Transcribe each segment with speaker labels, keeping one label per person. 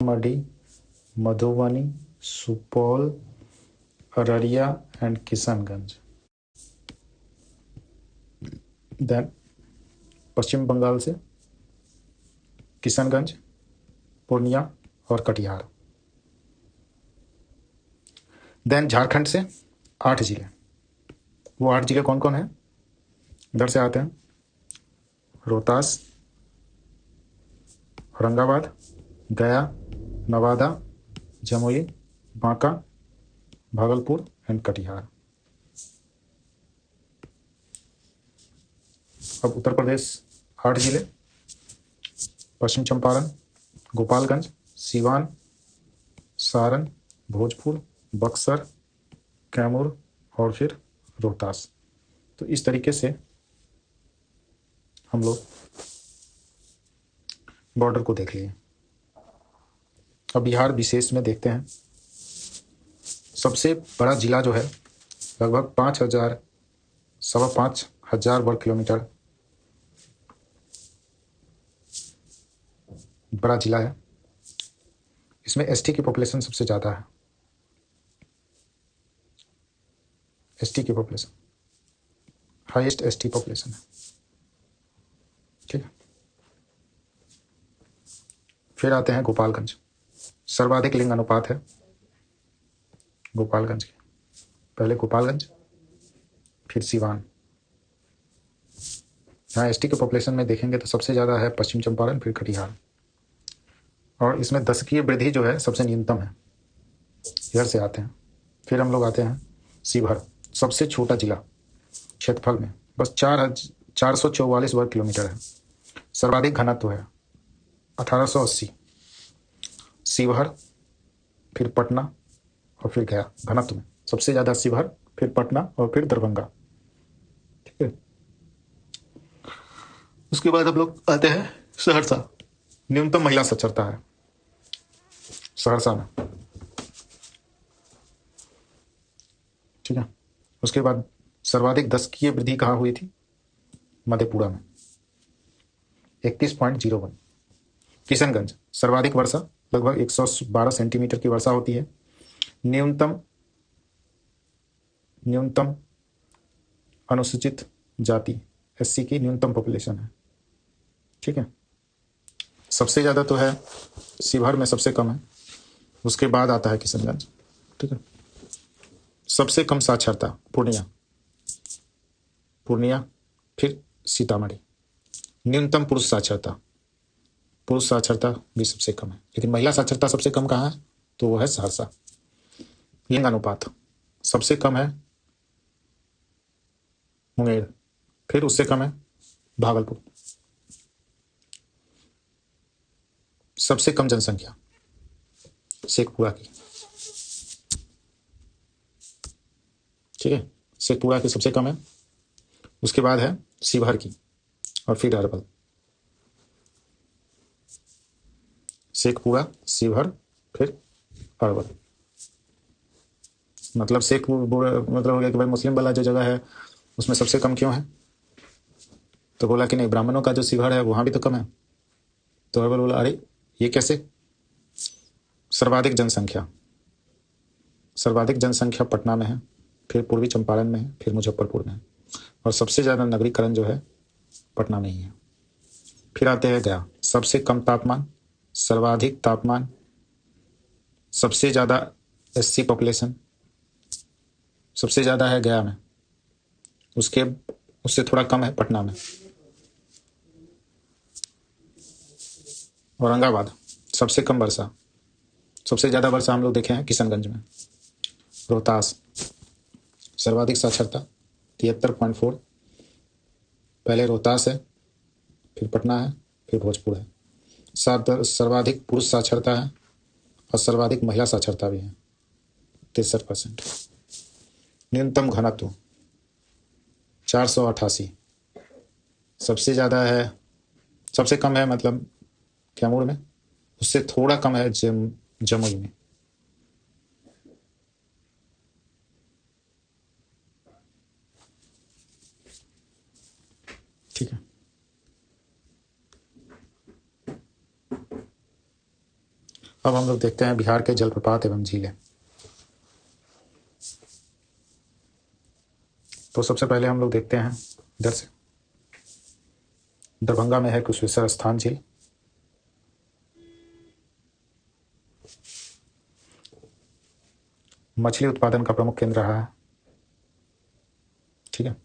Speaker 1: Sitamarhi, Madhubani, Supaul, Araria and Kishanganj. Then पश्चिम बंगाल से किशनगंज, पूर्णिया और Katihar. Then Jharkhand से 8 जिले। वो 8 जिले कौन कौन है? इधर से आते हैं: रोहतास, औरंगाबाद, गया, नवादा, जमुई, बांका, भागलपुर एंड कटिहार। अब उत्तर प्रदेश 8 जिले: पश्चिम चंपारण, गोपालगंज, सीवान, सारण, भोजपुर, बक्सर, कैमूर और फिर रोहतास। तो इस तरीके से हम लोग बॉर्डर को देख लिए। अब बिहार विशेष में देखते हैं। सबसे बड़ा जिला जो है लगभग 5,000 वर्ग किलोमीटर बड़ा जिला है। इसमें एसटी की पॉपुलेशन सबसे ज़्यादा है। एसटी की पॉपुलेशन हाईएस्ट एसटी पॉपुलेशन है। ठीक है। फिर आते हैं गोपालगंज। सर्वाधिक लिंग अनुपात है गोपालगंज के। पहले गोपालगंज, फिर सीवान। यहाँ एसटी के पॉपुलेशन में देखेंगे तो सबसे ज़्यादा है पश्चिम चंपारण, फिर कटिहार। और इसमें दशकीय वृद्धि जो है सबसे न्यूनतम है। इधर से आते हैं। फिर हम लोग आते हैं शिवहर। सबसे छोटा जिला क्षेत्रफल में, बस 444 वर्ग किलोमीटर है। सर्वाधिक घनत्व है 1880। शिवहर, फिर पटना और फिर गया। घनत्व में सबसे ज़्यादा शिवहर, फिर पटना और फिर दरभंगा। ठीक है। उसके बाद हम लोग आते हैं सहरसा। न्यूनतम महिला साक्षरता है सहरसा में। ठीक है। उसके बाद सर्वाधिक दशकीय वृद्धि कहाँ हुई थी? मधेपुरा में 31.01। किशनगंज सर्वाधिक वर्षा, लगभग 112 सेंटीमीटर की वर्षा होती है। न्यूनतम अनुसूचित जाति एससी की न्यूनतम पॉपुलेशन है। ठीक है। सबसे ज़्यादा तो है शिवहर में, सबसे कम है। उसके बाद आता है किशनगंज। ठीक है। सबसे कम साक्षरता पूर्णिया, फिर सीतामढ़ी। न्यूनतम पुरुष साक्षरता भी सबसे कम है, लेकिन महिला साक्षरता सबसे कम कहाँ है? तो वो है सहरसा। लिंग अनुपात सबसे कम है मुंगेर, फिर उससे कम है भागलपुर। सबसे कम जनसंख्या शेखपुरा की। ठीक है। शेखपुरा की सबसे कम है। उसके बाद है शिवहर की और फिर अरवल। शेखपुरा, शिवहर, फिर अरवल। मतलब मतलब हो गया कि भाई मुस्लिम वाला जो जगह है उसमें सबसे कम क्यों है? तो बोला कि नहीं, ब्राह्मणों का जो शिवहर है वहाँ भी तो कम है। तो अरवल बोला अरे ये कैसे? सर्वाधिक जनसंख्या पटना में है, फिर पूर्वी चंपारण में है, फिर मुजफ्फरपुर में है, और सबसे ज़्यादा नगरीकरण जो है पटना में ही है। फिर आते हैं गया। सबसे कम तापमान, सर्वाधिक तापमान, सबसे ज़्यादा एससी पॉपुलेशन सबसे ज़्यादा है गया में। उससे थोड़ा कम है पटना में। औरंगाबाद सबसे कम वर्षा, सबसे ज़्यादा वर्षा हम लोग देखे हैं किशनगंज में। रोहतास सर्वाधिक साक्षरता 73.4। पहले रोहतास है, फिर पटना है, फिर भोजपुर है। सर्वाधिक पुरुष साक्षरता है और सर्वाधिक महिला साक्षरता भी है 63%। न्यूनतम घनत्व 488। सबसे ज़्यादा है, सबसे कम है मतलब कैमूर में, उससे थोड़ा कम है जमुई में। ठीक है। अब हम लोग देखते हैं बिहार के जलप्रपात एवं झीलें। तो सबसे पहले हम लोग देखते हैं इधर से, दरभंगा में है कुशेश्वर स्थान झील। मछली उत्पादन का प्रमुख केंद्र रहा है, ठीक है।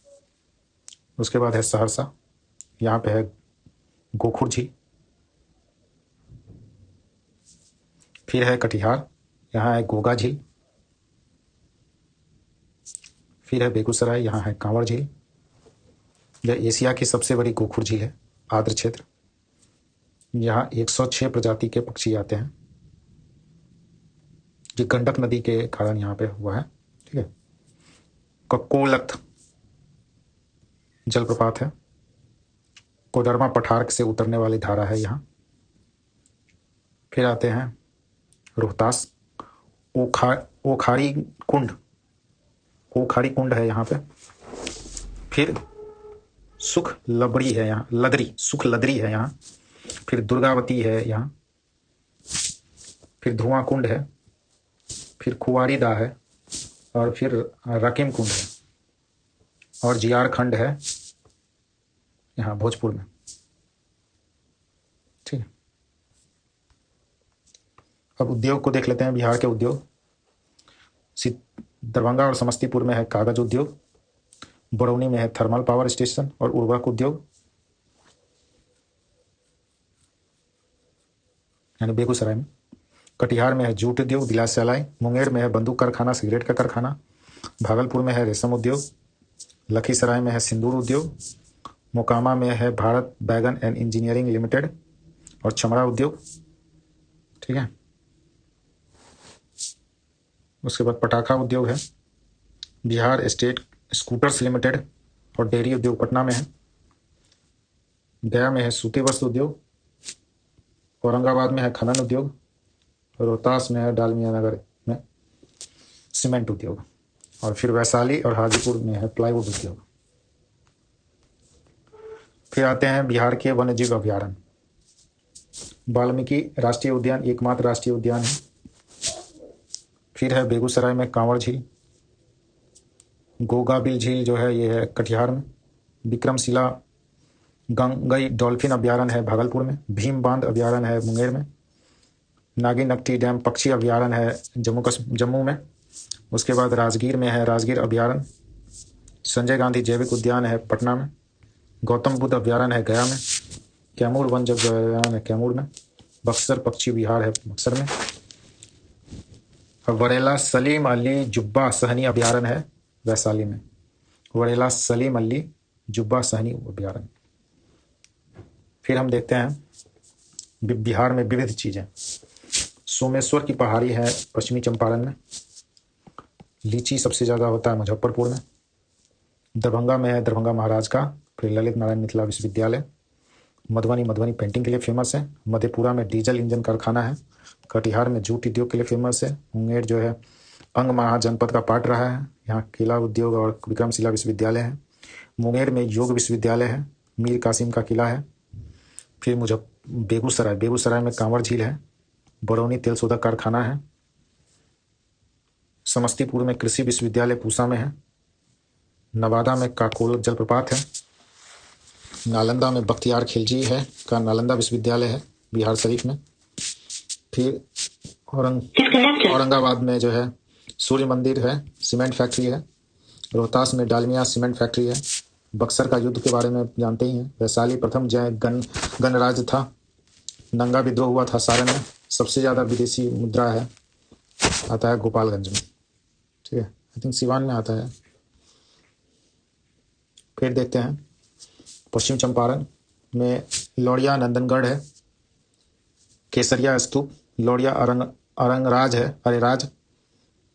Speaker 1: उसके बाद है सहरसा, यहाँ पे है गोखुर झील। फिर है कटिहार, यहाँ है गोगा झील। फिर है बेगूसराय, यहाँ है कांवड़ झील। यह एशिया की सबसे बड़ी गोखुर झील है, आर्द्र क्षेत्र। यहाँ 106 प्रजाति के पक्षी आते हैं। ये गंडक नदी के कारण यहाँ पे हुआ है, ठीक है। ककोलत जलप्रपात है, कोडरमा पठार से उतरने वाली धारा है यहाँ। फिर आते हैं रोहतास, ओखारी कुंड, ओखारी कुंड है यहाँ पे। फिर सुख लबड़ी है यहाँ, लदरी, सुख लदरी है यहाँ। फिर दुर्गावती है यहाँ। फिर धुआं कुंड है। फिर कुंवारीदा है। और फिर रकीम कुंड है। और जियार खंड है यहाँ भोजपुर में, ठीक है। अब उद्योग को देख लेते हैं, बिहार के उद्योग। दरभंगा और समस्तीपुर में है कागज उद्योग। बरौनी में है थर्मल पावर स्टेशन और उर्वरक उद्योग, यानी बेगूसराय में। कटिहार में है जूट उद्योग, दिलास सलाई। मुंगेर में है बंदूक कारखाना, सिगरेट का कारखाना। भागलपुर में है रेशम उद्योग। लखीसराय में है सिंदूर उद्योग। मोकामा में है Bharat wagon and engineering limited और चमड़ा उद्योग, ठीक है। उसके बाद पटाखा उद्योग है। बिहार स्टेट स्कूटर्स लिमिटेड और डेयरी उद्योग पटना में है। गया में है सूती वस्त्र उद्योग। औरंगाबाद में है खनन उद्योग। रोहतास में है डालमिया नगर में सीमेंट उद्योग। और फिर वैशाली और हाजीपुर में है प्लाईवुड उद्योग। फिर आते हैं बिहार के वन्यजीव अभ्यारण्य। वाल्मीकि राष्ट्रीय उद्यान एकमात्र राष्ट्रीय उद्यान है। फिर है बेगूसराय में कांवड़ झील। गोगाबिल झील जो है ये है कटिहार में। विक्रमशिला गंगई डॉल्फिन अभ्यारण्य है भागलपुर में। भीम बांध अभ्यारण्य है मुंगेर में। नागिनक्टी डैम पक्षी अभ्यारण्य है जम्मू में। उसके बाद राजगीर में है राजगीर अभ्यारण्य। संजय गांधी जैविक उद्यान है पटना में। गौतम बुद्ध अभ्यारण्य है गया में। कैमूर वन जब अभ्यारण्य है कैमूर में। बक्सर पक्षी विहार है बक्सर में। वरेला सलीम अली जुब्बा सहनी अभ्यारण्य है वैशाली में। वरेला सलीम अली जुब्बा सहनी अभ्यारण्य। फिर हम देखते हैं बिहार में विविध चीज़ें। सोमेश्वर की पहाड़ी है पश्चिमी चंपारण में। लीची सबसे ज़्यादा होता है मुजफ्फरपुर में। दरभंगा में है दरभंगा महाराज का। फिर ललित नारायण मिथिला विश्वविद्यालय। मधुबनी पेंटिंग के लिए फेमस है। मधेपुरा में डीजल इंजन कारखाना है। कटिहार में जूट उद्योग के लिए फेमस है। मुंगेर जो है अंग महाजनपद का पार्ट रहा है, यहाँ किला उद्योग और विक्रमशिला विश्वविद्यालय है। मुंगेर में योग विश्वविद्यालय है। मीर कासिम का किला है। फिर बेगूसराय में कांवड़ झील है। बरौनी तेल शोधक कारखाना है। समस्तीपुर में कृषि विश्वविद्यालय पूसा में है। नवादा में काकोल जलप्रपात है। नालंदा में बख्तियार खिलजी है का नालंदा विश्वविद्यालय है बिहार शरीफ में। फिर औरंगाबाद में जो है सूर्य मंदिर है, सीमेंट फैक्ट्री है। रोहतास में डालमिया सीमेंट फैक्ट्री है। बक्सर का युद्ध के बारे में जानते ही हैं। वैशाली प्रथम जय गणराज्य था। नंगा विद्रोह हुआ था सारण में। सबसे ज़्यादा विदेशी मुद्रा है आता है गोपालगंज में, ठीक है। आई थिंक सिवान में आता है। फिर देखते हैं पश्चिम चंपारण में लौड़िया नंदनगढ़ है। केसरिया स्तूप। लौड़िया अरंगराज है, अरेराज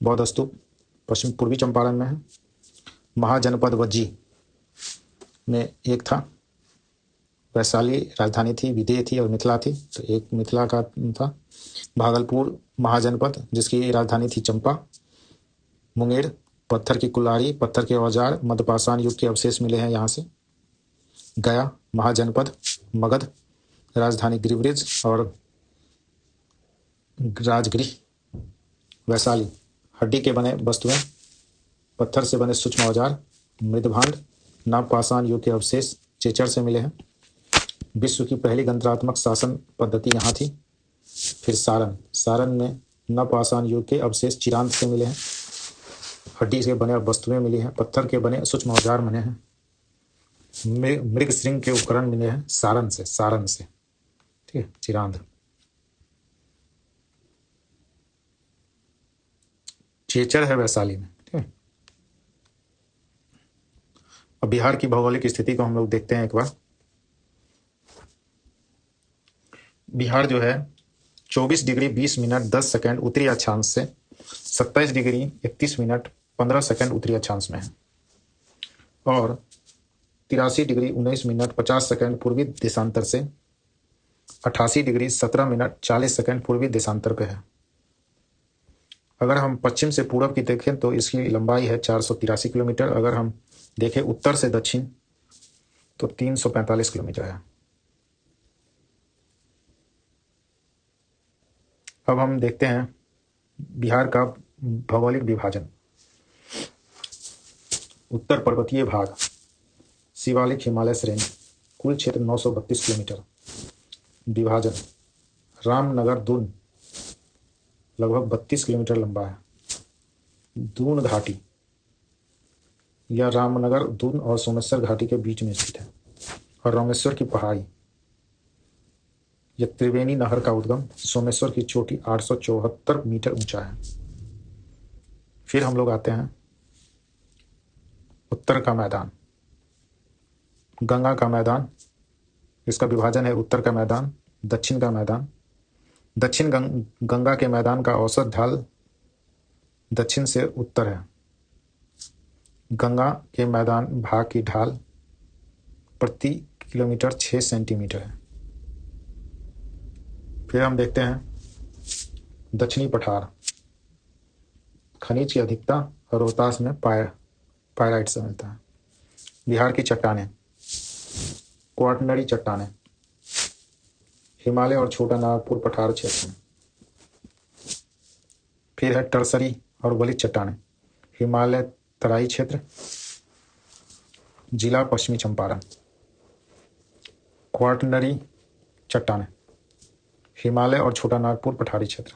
Speaker 1: बौद्ध स्तूप पश्चिम पूर्वी चंपारण में है। महाजनपद वज्जी में एक था। वैशाली राजधानी थी, विदेह थी और मिथिला थी, तो एक मिथिला का था। भागलपुर महाजनपद जिसकी राजधानी थी चंपा। मुंगेर पत्थर की कुल्हाड़ी, पत्थर के औजार, मध्यपाषाण युग के अवशेष मिले हैं यहाँ से। गया महाजनपद, मगध राजधानी गिरिब्रिज और राजगृह। वैशाली, हड्डी के बने वस्तुएं, पत्थर से बने सूक्ष्म औजार, मृदभांड, नवपाषाण युग के अवशेष चेचर से मिले हैं। विश्व की पहली गणतंत्रात्मक शासन पद्धति यहाँ थी। फिर सारण, सारण में नवपाषाण युग के अवशेष चिरांत से मिले हैं। हड्डी से बने वस्तुएं मिली हैं, पत्थर के बने सूक्ष्म औजार बने हैं, मृग श्रृंग के उपकरण मिले हैं सारण से। ठीक है, चिरांद। चेचर है वैशाली में। ठीक है, अब बिहार की भौगोलिक स्थिति को हम लोग देखते हैं एक बार। बिहार जो है 24 डिग्री 20 मिनट 10 सेकंड उत्तरी अक्षांश से 27 डिग्री 31 मिनट 15 सेकंड उत्तरी अक्षांश में है, और 83 डिग्री 19 मिनट 50 सेकंड पूर्वी देशांतर से 88 डिग्री 17 मिनट 40 सेकंड पूर्वी देशांतर पे है। अगर हम पश्चिम से पूरब की देखें तो इसकी लंबाई है 483 किलोमीटर। अगर हम देखें उत्तर से दक्षिण तो 345 किलोमीटर है। अब हम देखते हैं बिहार का भौगोलिक विभाजन। उत्तर पर्वतीय भाग, शिवालिक हिमालय श्रेणी, कुल क्षेत्र 932 किलोमीटर। विभाजन, रामनगर दून लगभग 32 किलोमीटर लंबा है। दून घाटी, यह रामनगर दून और सोमेश्वर घाटी के बीच में स्थित है। और रामेश्वर की पहाड़ी, यह त्रिवेणी नहर का उद्गम, सोमेश्वर की चोटी 874 मीटर ऊंचा है। फिर हम लोग आते हैं उत्तर का मैदान, गंगा का मैदान। इसका विभाजन है उत्तर का मैदान, दक्षिण का मैदान। दक्षिण गंगा के मैदान का औसत ढाल दक्षिण से उत्तर है। गंगा के मैदान भाग की ढाल प्रति किलोमीटर 6 सेंटीमीटर है। फिर हम देखते हैं दक्षिणी पठार, खनिज की अधिकता रोहतास में पायराइट से मिलता है। बिहार की चट्टानें, क्वाटरनरी चट्टानें, हिमालय और छोटा नागपुर पठार क्षेत्र में। फिर है टर्सरी और वलित चट्टानें, हिमालय तराई क्षेत्र, जिला पश्चिमी चंपारण। क्वाटरनरी चट्टानें, हिमालय और छोटा नागपुर पठारी क्षेत्र,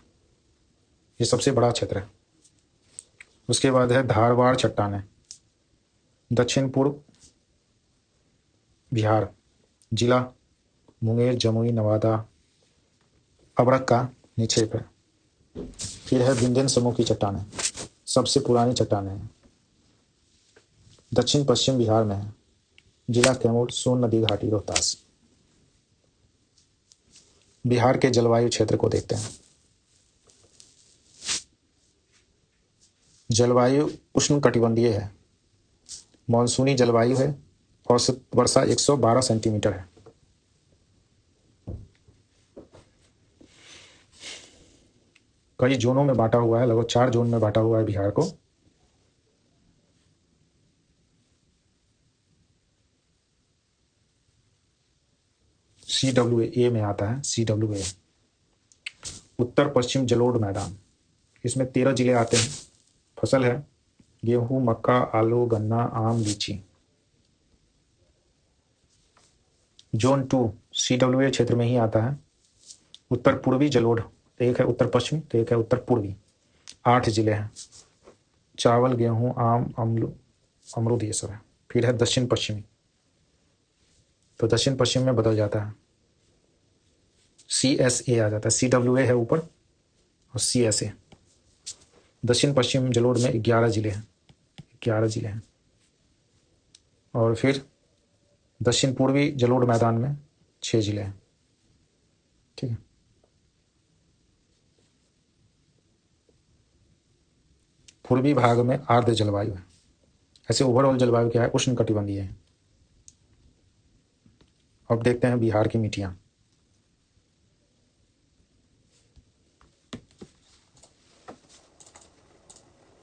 Speaker 1: ये सबसे बड़ा क्षेत्र है। उसके बाद है धारवाड़ चट्टानें, दक्षिण पूर्व बिहार, जिला मुंगेर, जमुई, नवादा, अबड़क का निक्षेप है। फिर है विंध्यन समूह की चट्टानें, सबसे पुरानी चट्टानें हैं, दक्षिण पश्चिम बिहार में है, जिला कैमूर, सोन नदी घाटी, रोहतास। बिहार के जलवायु क्षेत्र को देखते हैं। जलवायु उष्णकटिबंधीय है, मानसूनी जलवायु है, औसत वर्षा 112 सेंटीमीटर है। कई जोनों में बांटा हुआ है, लगभग 4 जोन में बांटा हुआ है बिहार को। CWA में आता है, CWA उत्तर पश्चिम जलोढ़ मैदान। इसमें 13 जिले आते हैं। फसल है गेहूं, मक्का, आलू, गन्ना, आम, लीची। जोन 2 CWA क्षेत्र में ही आता है। उत्तर पूर्वी जलोढ़, एक है उत्तर पश्चिमी तो एक है उत्तर पूर्वी। 8 जिले हैं, चावल, गेहूं, आम, अमरूद, ये सब है। फिर है दक्षिण पश्चिमी, तो दक्षिण पश्चिम में बदल जाता है, CSA आ जाता है। CWA है ऊपर और CSA। दक्षिण पश्चिम जलोढ़ में 11 जिले हैं, 11 जिले हैं। और फिर दक्षिण पूर्वी जलोढ़ मैदान में 6 जिले हैं। ठीक है, पूर्वी भाग में आर्द्र जलवायु है। ऐसे ओवरऑल जलवायु क्या है, उष्णकटिबंधीय है। अब देखते हैं बिहार की मिट्टियाँ।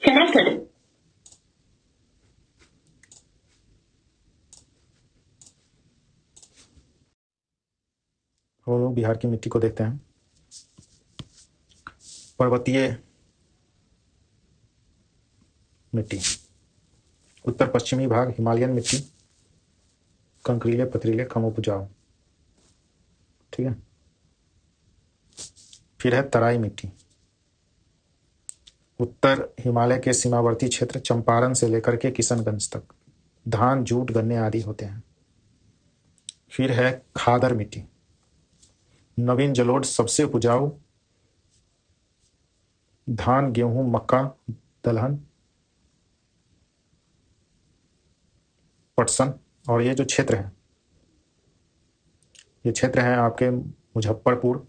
Speaker 2: Connected.
Speaker 1: हम लोग बिहार की मिट्टी को देखते हैं। पर्वतीय मिट्टी, उत्तर पश्चिमी भाग हिमालयन मिट्टी, कंकरीले पथरीले कम उपजाऊ। ठीक है। फिर है तराई मिट्टी, उत्तर हिमालय के सीमावर्ती क्षेत्र चंपारण से लेकर के किशनगंज तक धान जूट गन्ने आदि होते हैं। फिर है खादर मिट्टी, नवीन जलोढ़ सबसे उपजाऊ धान गेहूं मक्का दलहन पटसन। और ये जो क्षेत्र है, ये क्षेत्र है आपके मुजफ्फरपुर,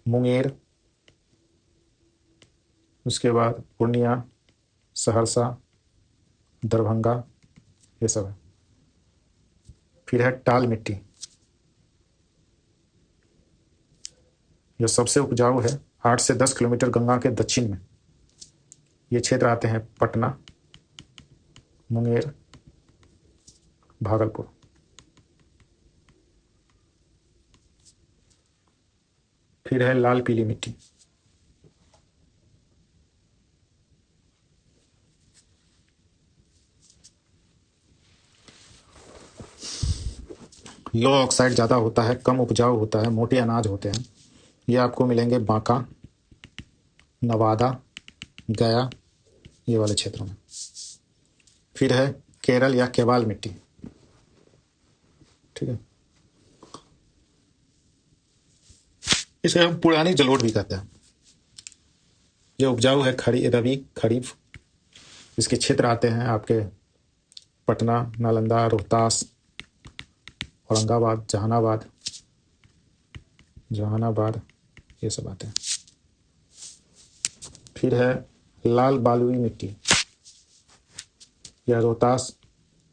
Speaker 1: मुंगेर, उसके बाद पूर्णिया, सहरसा, दरभंगा, ये सब है। फिर है टाल मिट्टी, जो सबसे उपजाऊ है 8 से 10 किलोमीटर गंगा के दक्षिण में। ये क्षेत्र आते हैं पटना, मुंगेर, भागलपुर। फिर है लाल पीली मिट्टी, लो ऑक्साइड ज़्यादा होता है, कम उपजाऊ होता है, मोटे अनाज होते हैं। ये आपको मिलेंगे बांका, नवादा, गया, ये वाले क्षेत्रों में। फिर है केरल या केवाल मिट्टी। ठीक है, इसे हम पुरानी जलोढ़ भी कहते हैं। ये उपजाऊ है रबी खरीफ। इसके क्षेत्र आते हैं आपके पटना, नालंदा, रोहतास, औरंगाबाद, जहानाबाद, ये सब आते हैं। फिर है लाल बालुई मिट्टी, यह रोहतास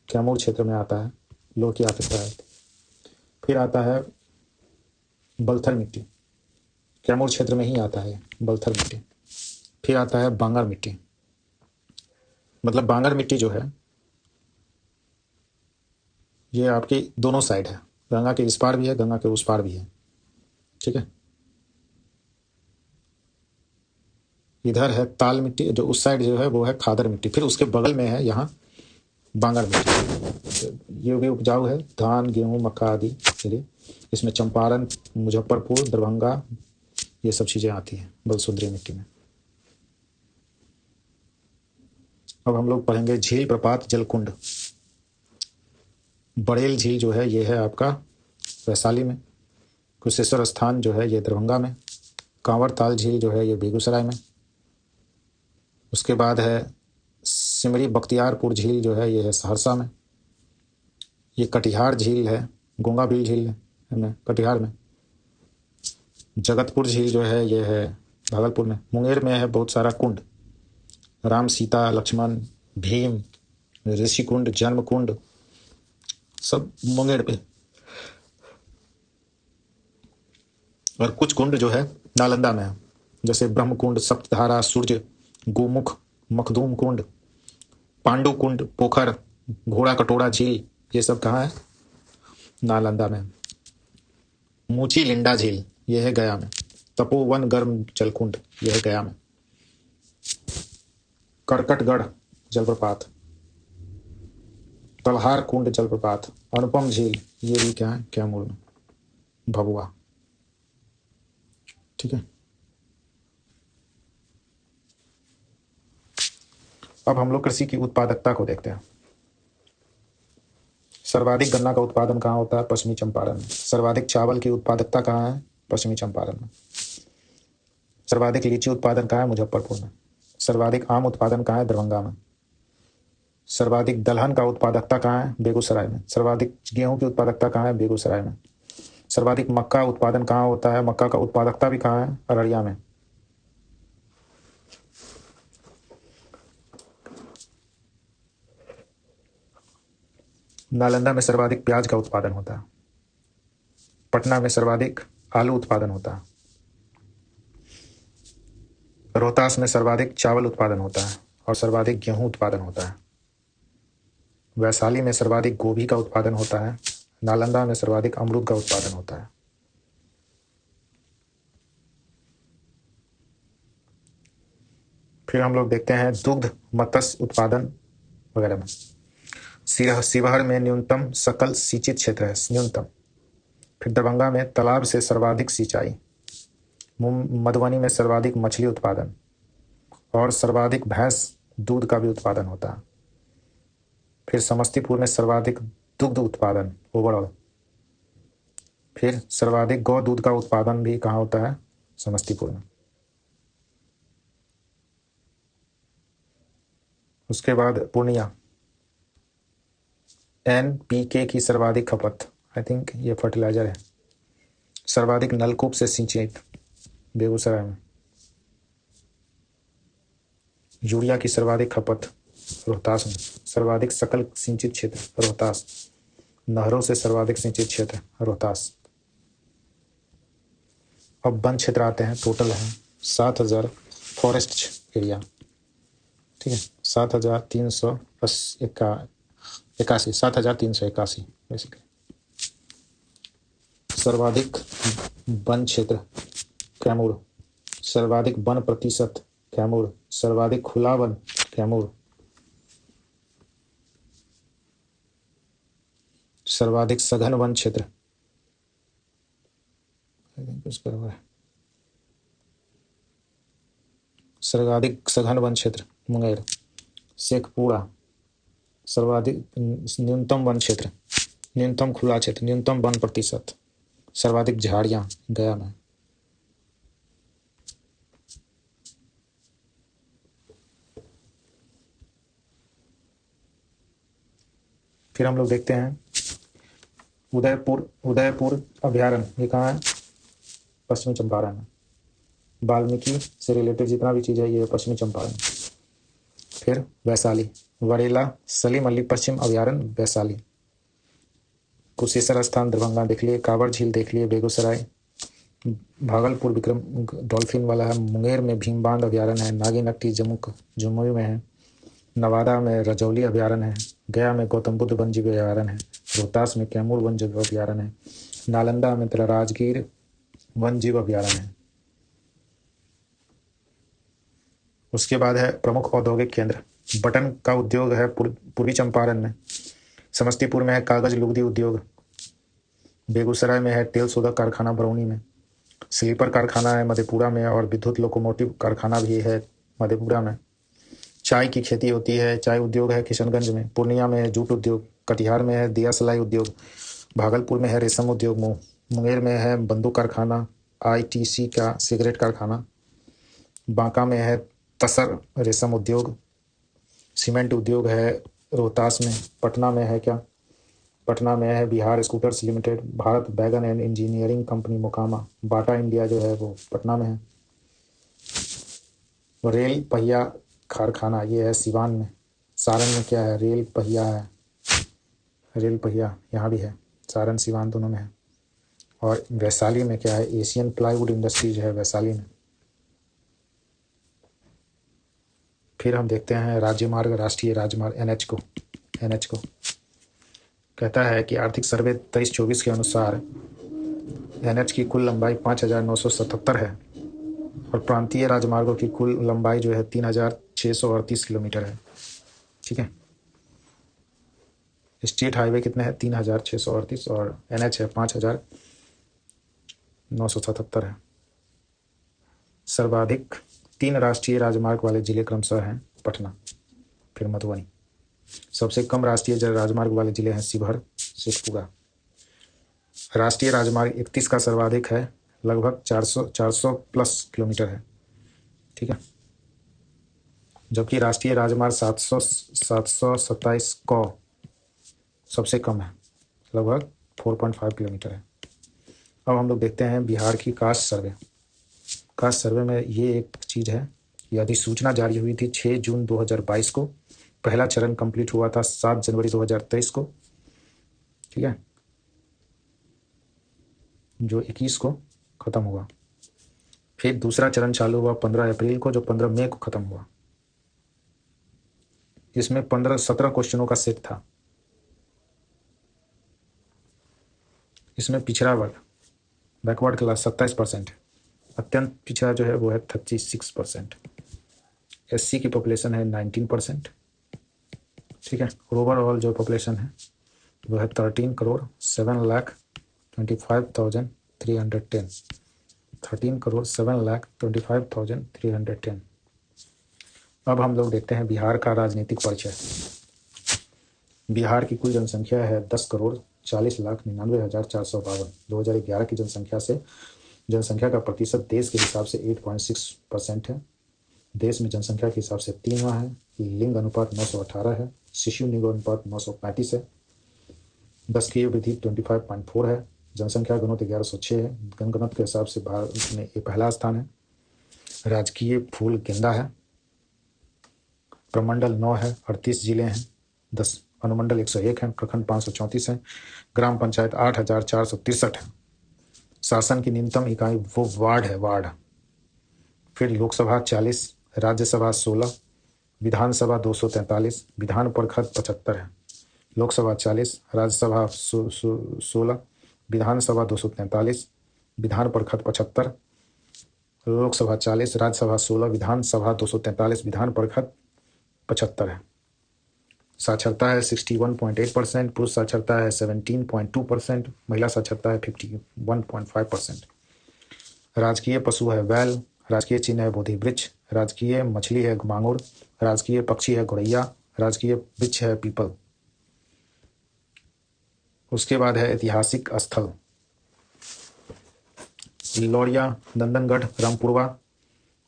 Speaker 1: कैमूर क्षेत्र में आता है, लो की आवश्यकता है। फिर आता है बलथर मिट्टी, कैमूर क्षेत्र में ही आता है बलथर मिट्टी। फिर आता है बांगर मिट्टी, मतलब बांगर मिट्टी जो है ये आपकी दोनों साइड है, गंगा के इस पार भी है, गंगा के उस पार भी है। ठीक है। इधर है ताल मिट्टी, जो उस साइड जो है वो है खादर मिट्टी। फिर उसके बगल में है यहाँ बांगर मिट्टी, ये भी उपजाऊ है धान गेहूं मक्का आदि के लिए। इसमें चंपारण, मुजफ्फरपुर, दरभंगा, ये सब चीज़ें आती हैं बलसुंदरी मिट्टी में। अब हम लोग पढ़ेंगे झील प्रपात जलकुंड। बड़ेल झील जो है ये है आपका वैशाली में, कुशेश्वर स्थान जो है ये दरभंगा में, कांवर ताल झील जो है ये बेगूसराय में। उसके बाद है सिमरी बख्तियारपुर झील जो है ये है सहरसा में। ये कटिहार झील है, गोंगाबिल झील है कटिहार में। जगतपुर झील जो है ये है भागलपुर में। मुंगेर में है बहुत सारा कुंड, राम सीता लक्ष्मण भीम ऋषि कुंड जन्म कुंड, सब मुंगेर पे। और कुछ कुंड जो है नालंदा में है, जैसे ब्रह्म कुंड, सप्तधारा, सूर्य, गोमुख, मखदूम कुंड, पांडु कुंड, पोखर, घोड़ा कटोरा झील, ये सब कहाँ है? नालंदा में। मूची लिंडा झील यह है गया में। तपोवन गर्म जलकुंड यह है गया में। करकटगढ़ जलप्रपात, तलहार कुंड जलप्रपात, अनुपम झील ये भी क्या है? कैमूर में, भभुआ। ठीक है। अब हम लोग कृषि की उत्पादकता को देखते हैं। सर्वाधिक गन्ना का उत्पादन कहाँ होता है? पश्चिमी चंपारण में। सर्वाधिक चावल की उत्पादकता कहाँ है? पश्चिमी चंपारण में। सर्वाधिक लीची उत्पादन कहाँ है? मुजफ्फरपुर में। सर्वाधिक आम उत्पादन कहाँ है? दरभंगा में। सर्वाधिक दलहन का उत्पादकता कहाँ है? बेगूसराय में। सर्वाधिक गेहूं की उत्पादकता कहाँ है? बेगूसराय में। सर्वाधिक मक्का उत्पादन कहाँ होता है? मक्का का उत्पादकता भी कहाँ है? अररिया में। नालंदा में सर्वाधिक प्याज का उत्पादन होता है। पटना में सर्वाधिक आलू उत्पादन होता है। रोहतास में सर्वाधिक चावल उत्पादन होता है और सर्वाधिक गेहूं उत्पादन होता है। वैशाली में सर्वाधिक गोभी का उत्पादन होता है। नालंदा में सर्वाधिक अमरूद का उत्पादन होता है। फिर हम लोग देखते हैं दुग्ध मत्स्य उत्पादन वगैरह में। शिवहर में न्यूनतम सकल सिंचित क्षेत्र है, न्यूनतम। फिर दरभंगा में तालाब से सर्वाधिक सिंचाई। मधुबनी में सर्वाधिक मछली उत्पादन और सर्वाधिक भैंस दूध का भी उत्पादन होता है। फिर समस्तीपुर में सर्वाधिक दुग्ध उत्पादन ओवरऑल। फिर सर्वाधिक गौ दूध का उत्पादन भी कहाँ होता है? समस्तीपुर में। उसके बाद पूर्णिया, NPK की सर्वाधिक खपत, आई थिंक ये फर्टिलाइजर है। सर्वाधिक नलकूप से सिंचित बेगूसराय में। यूरिया की सर्वाधिक खपत रोहतास में। सर्वाधिक सकल सिंचित क्षेत्र रोहतास। नहरों से सर्वाधिक सिंचित क्षेत्र रोहतास। अब वन क्षेत्र आते हैं। टोटल है 7,000 फॉरेस्ट एरिया, ठीक है, 7,381 बेसिकली। सर्वाधिक वन क्षेत्र कैमूर। सर्वाधिक वन प्रतिशत कैमूर। सर्वाधिक खुला वन कैमूर। सर्वाधिक सघन वन क्षेत्र सर्वाधिक सघन वन क्षेत्र मुंगेर। शेखपुरा। सर्वाधिक न्यूनतम वन क्षेत्र, न्यूनतम खुला क्षेत्र, न्यूनतम वन प्रतिशत। सर्वाधिक झाड़ियां गया में। फिर हम लोग देखते हैं उदयपुर अभ्यारण्य, ये कहाँ है? पश्चिमी चंपारण में। वाल्मीकि से रिलेटेड जितना भी चीज़ है ये पश्चिमी चंपारण। फिर वैशाली, वरेला सलीम अली पश्चिम अभ्यारण्य वैशाली। कुशेश्वर स्थान दरभंगा देख लिए। कांवर झील देख लिए बेगूसराय। भागलपुर विक्रम डॉल्फिन वाला है। मुंगेर में भीमबांध अभ्यारण्य है। नागीनट्टी जमुई में है। नवादा में रजौली अभ्यारण्य है। गया में गौतम बुद्ध वन्यजीव अभ्यारण्य है। रोहतास में कैमूर वन्यजीव अभ्यारण्य है। नालंदा में राजगीर वन्यजीव अभ्यारण्य है। उसके बाद है प्रमुख औद्योगिक केंद्र। बटन का उद्योग है पूर्वी चंपारण में। समस्तीपुर में है कागज लुगदी उद्योग। बेगूसराय में है तेल शोधक कारखाना बरौनी में। स्लीपर कारखाना है मधेपुरा में और विद्युत लोकोमोटिव कारखाना भी है मधेपुरा में। चाय की खेती होती है, चाय उद्योग है किशनगंज में। पूर्णिया में है जूट उद्योग। कटिहार में है दिया सलाई उद्योग। भागलपुर में है रेशम उद्योग। मुंगेर में है बंदूक कारखाना, ITC का सिगरेट कारखाना। बांका में है तसर रेशम उद्योग। सीमेंट उद्योग है रोहतास में। पटना में है क्या? पटना में है Bihar scooters limited. Bharat wagon and engineering company Mokama. Bata India जो है वो पटना में है। रेल पहिया कारखाना ये है सिवान में। सारण में क्या है? रेल पहिया है। रेल पहिया यहाँ भी है, सारण सिवान दोनों में है। और वैशाली में क्या है? एशियन प्लाईवुड इंडस्ट्रीज है वैशाली में। फिर हम देखते हैं राज्यमार्ग, राष्ट्रीय राजमार्ग NH को कहता है कि आर्थिक सर्वे 23-24 के अनुसार NH की कुल लंबाई 5,977 है और प्रांतीय राजमार्गों की कुल लंबाई जो है 3,638 किलोमीटर है, ठीक है। स्टेट हाईवे कितने हैं? 3,638 और NH है 5,977 है। सर्वाधिक 3 राष्ट्रीय राजमार्ग वाले जिले क्रमशः हैं पटना, फिर मधुबनी। सबसे कम राष्ट्रीय राजमार्ग वाले जिले हैं शिवहर, शेखपुरा। राष्ट्रीय राजमार्ग 31 का सर्वाधिक है, लगभग 400 प्लस किलोमीटर है, ठीक है। जबकि राष्ट्रीय राजमार्ग 727 को सबसे कम है, लगभग 4.5 किलोमीटर है। अब हम लोग देखते हैं बिहार की कास्ट सर्वे। कास्ट सर्वे में ये एक चीज़ है, ये अधिसूचना जारी हुई थी 6 जून 2022 को। पहला चरण कंप्लीट हुआ था 7 जनवरी 2023 को, ठीक है, जो 21 को ख़त्म हुआ। फिर दूसरा चरण चालू हुआ 15 अप्रैल को, जो 15 मई को ख़त्म हुआ। इसमें 17 क्वेश्चनों का सेट था। इसमें पिछड़ा वर्ग बैकवर्ड क्लास 27% है, अत्यंत पिछड़ा जो है वो है 36%, SC की पॉपुलेशन है 19%, ठीक है। ओवरऑल जो पॉपुलेशन है वो है 13,07,25,310, 13,07,25,310। अब हम लोग देखते हैं बिहार का राजनीतिक परिचय। बिहार की कुल जनसंख्या है 10,40,99,452। 2011 की जनसंख्या से जनसंख्या का प्रतिशत देश के हिसाब से 8.6% है। देश में जनसंख्या के हिसाब से 3वां है। लिंग अनुपात 918 है। शिशु लिंग अनुपात 935 है। दशकीय वृद्धि 25.4 है। जनसंख्या घनत्व 1106 है। जनगणना के हिसाब से भारत में ये पहला स्थान है। राजकीय फूल गेंदा है। प्रमंडल 9 है, 38 जिले हैं, 10 अनुमंडल 101 है, प्रखंड 534 है, ग्राम पंचायत 8,463 है। शासन की न्यूनतम इकाई वो वार्ड है, वार्ड। फिर लोकसभा 40, राज्यसभा 16, विधानसभा 243, विधान परिषद 75 है। लोकसभा 40, राज्यसभा 16, विधानसभा 243, विधान परिषद 75। लोकसभा 40, राज्यसभा 16, विधानसभा 243, विधान परिषद 75 है। साक्षरता है 61.8%, पुरुष साक्षरता है 17.2%, महिला साक्षरता है 51.5%। राजकीय पशु है बैल, राजकीय चिन्ह है बोधि वृक्ष, राजकीय मछली है मांगुर, राजकीय पक्षी है गौरैया, राजकीय वृक्ष है पीपल। उसके बाद है ऐतिहासिक स्थल। लौरिया, नंदनगढ़, रामपुरवा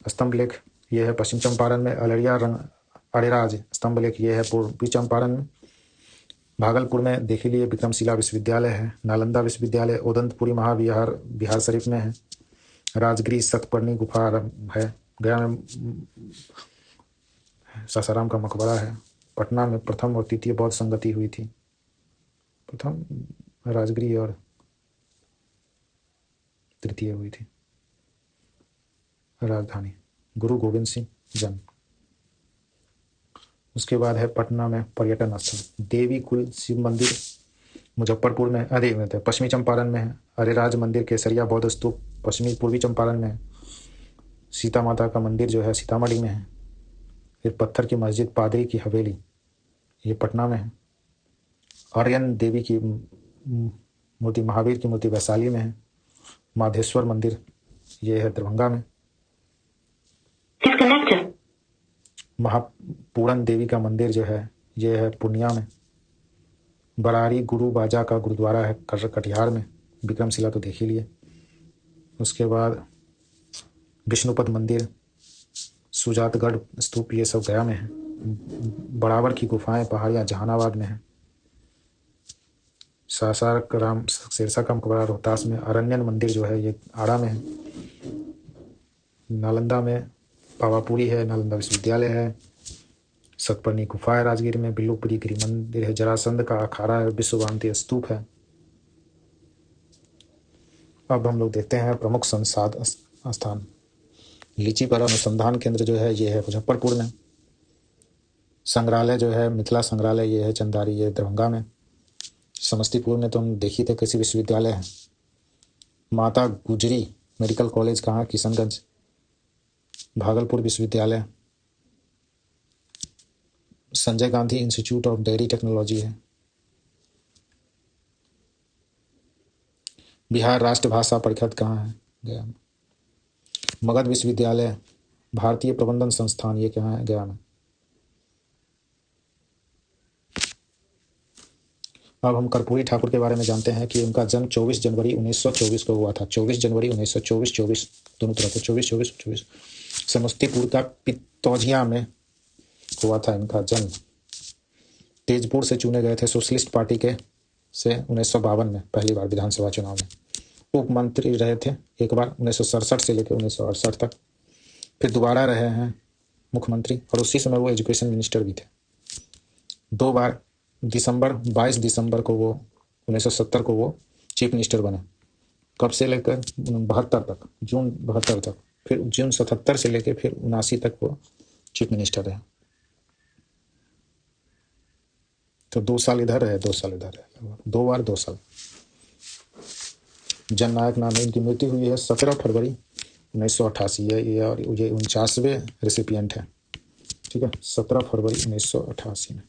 Speaker 1: स्तंभ लेख ये है पश्चिम चंपारण में। अररिया अरेराज स्तंभ लेख ये है पूर्वी चंपारण में। भागलपुर में देख लिए विक्रमशिला विश्वविद्यालय है। नालंदा विश्वविद्यालय ओदंतपुरी महाविहार बिहार शरीफ में है। राजगिरी सतपर्णी गुफा है। गया में सासाराम का मकबरा है। पटना में प्रथम और तृतीय बौद्ध संगति हुई थी। प्रथम राजगिरी और तृतीय हुई थी। राजधानी गुरु गोविंद सिंह जन्म। उसके बाद है पटना में पर्यटन स्थल देवी कुल शिव मंदिर मुजफ्फरपुर में, अरे पश्चिमी चंपारण में है। अरेराज मंदिर केसरिया बौद्ध स्तूप पश्चिमी पूर्वी चंपारण में है। सीता माता का मंदिर जो है सीतामढ़ी में है। फिर पत्थर की मस्जिद पादरी की हवेली ये पटना में है। आर्यन देवी की मूर्ति महावीर की मूर्ति वैशाली में है। माधेश्वर मंदिर ये है दरभंगा में।
Speaker 2: Disconnected.
Speaker 1: महापूरन देवी का मंदिर जो है ये है पूर्णिया में। बरारी गुरु बाजा का गुरुद्वारा है कटिहार में। विक्रमशिला तो देख ही लिए। उसके बाद विष्णुपद मंदिर, सुजातगढ़ स्तूप ये सब गया में है। बराबर की गुफाएं पहाड़ियाँ जहानाबाद में है। सासार राम शेरशाह का मकबरा रोहतास में। अरण्यन मंदिर जो है ये आड़ा में है। नालंदा में पावापुरी है, नालंदा विश्वविद्यालय है। सतपर्णी गुफा है राजगीर में। बिल्लुपुरी गिरी मंदिर है। जरासंध का अखाड़ा है। विश्ववांती स्तूप है। अब हम लोग देखते हैं प्रमुख संसाधन स्थान। लीची पर अनुसंधान केंद्र जो है ये है मुजफ्फरपुर में। संग्रहालय जो है मिथिला संग्रहालय ये है चंदारी ये दरभंगा में। समस्तीपुर में तो हम देखी थे कृषि विश्वविद्यालय है। माता गुजरी मेडिकल कॉलेज कहाँ, किशनगंज। भागलपुर विश्वविद्यालय। Sanjay Gandhi institute of dairy technology है। बिहार राष्ट्रभाषा परिषद कहाँ है, गया में। मगध विश्वविद्यालय। भारतीय प्रबंधन संस्थान ये कहाँ है, गया में। अब हम कर्पूरी ठाकुर के बारे में जानते हैं कि उनका जन्म 24 जनवरी 1924 को हुआ था। 24 जनवरी 1924, 24 दोनों तरह से 24 समस्तीपुर का पितौजिया में हुआ था इनका जन्म। तेजपुर से चुने गए थे सोशलिस्ट पार्टी के से 1952 में पहली बार विधानसभा चुनाव में। उप मंत्री रहे थे एक बार 1967 से लेकर 1968 तक। फिर दोबारा रहे हैं मुख्यमंत्री और उसी समय वो एजुकेशन मिनिस्टर भी थे। 2 बार 22 दिसंबर को वो 1970 को वो चीफ मिनिस्टर बने। कब से लेकर 72 तक, जून 72 तक। फिर जून 77 से लेकर फिर 79 तक वो चीफ मिनिस्टर रहे। तो 2 साल इधर रहे, 2 साल इधर रहे, 2 बार 2 साल। जननायक नाम है, इनकी मृत्यु हुई है 17 फरवरी 1988 है ये, और ये 49वें रेसिपिएंट है। ठीक है, 17 फरवरी 1988 में।